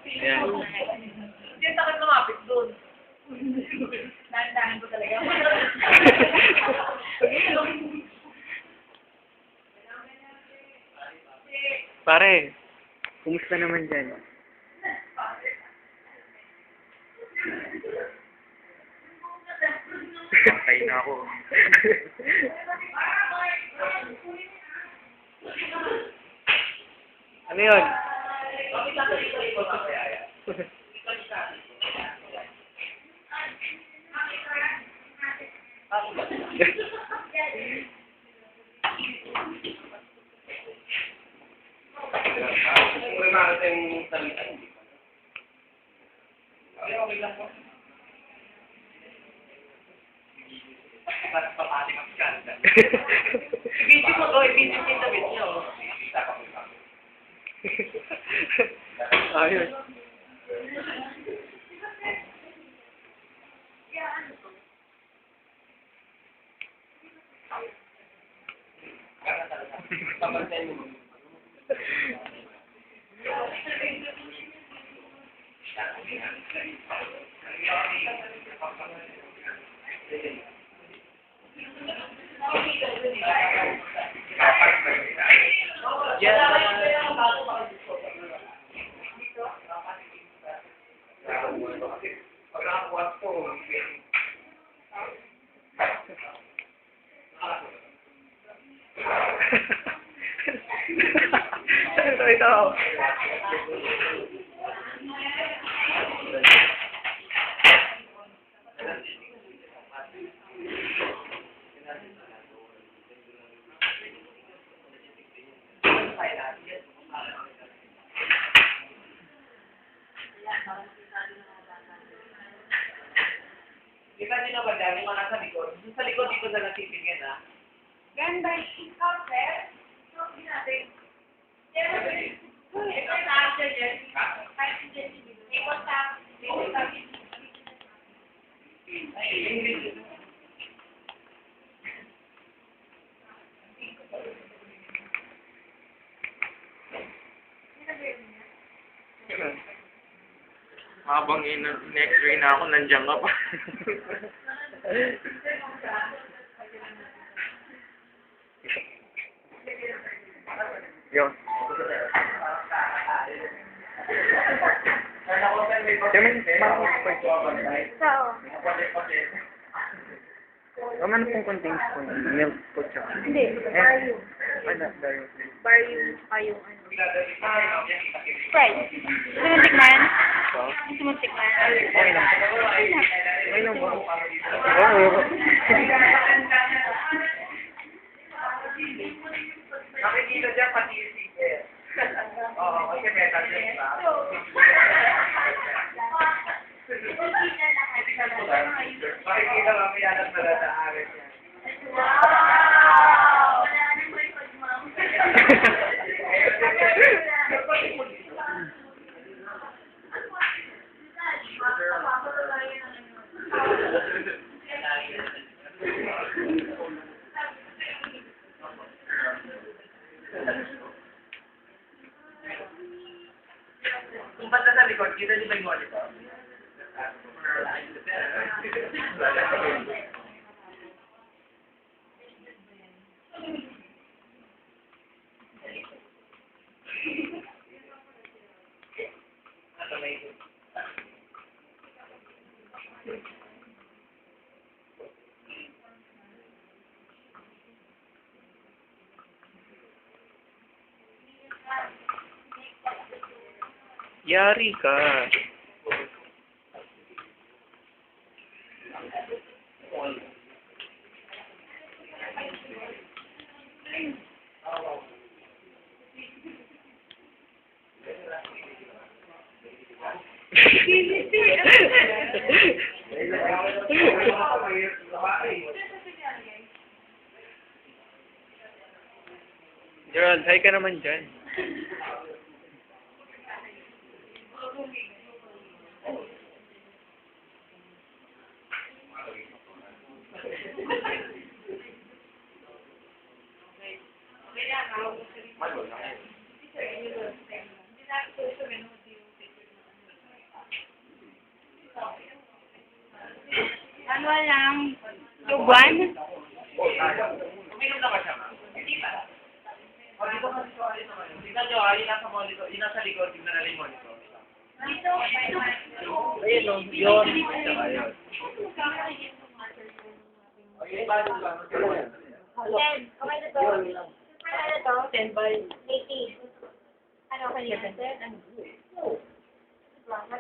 Ayan. Hindi yung takot lumapit doon. Dahan-dahan ko talaga. Pare, kumusta naman dyan? Patay na ako. Ano yun? I-video mo to, i-video mo yung damit niyo. Ayun. Ito. Di ba nila ba dyan, yung mga nasa likod? Yung sa likod dito na natitingin, ha? Ganda yung sir. Hindi natin. Ito sa after dyan. Kahit si Jen, ikaw sa Habang in-x-ray na ako, nandiyan ka pa. Yun. Ano pong contains po? Milk po siya. Hindi, barium. Ano? Barium. Barium, saka yung ano. Sprite. Gusto mo tikman? Gusto mo tikman? Okay lang. Okay lang po. Oo. Nakikita dyan pati yung ticket. Oo, kasi metal dyan ba? Makikita mamaya ng malalaarin yan. Wow! Wala nang may pagmam. Kung basta sa likod, kita niyo ba yung monitor? Yari ka. Gerald, hi ka naman dyan. Walang tuban. Uminom na ba siya, ma'am? Hindi pa. O, dito kasi ito, alin naman yun. Tignan nyo, yung nasa monitor, yung nasa likod, tignan na yung monitor. Ayun, no? Yun. Tsaka yun. Okay, bali lang. Ted, okay na to. Ano na to? 10 by 80. Ano kanina, Ted? Ano? Malaki.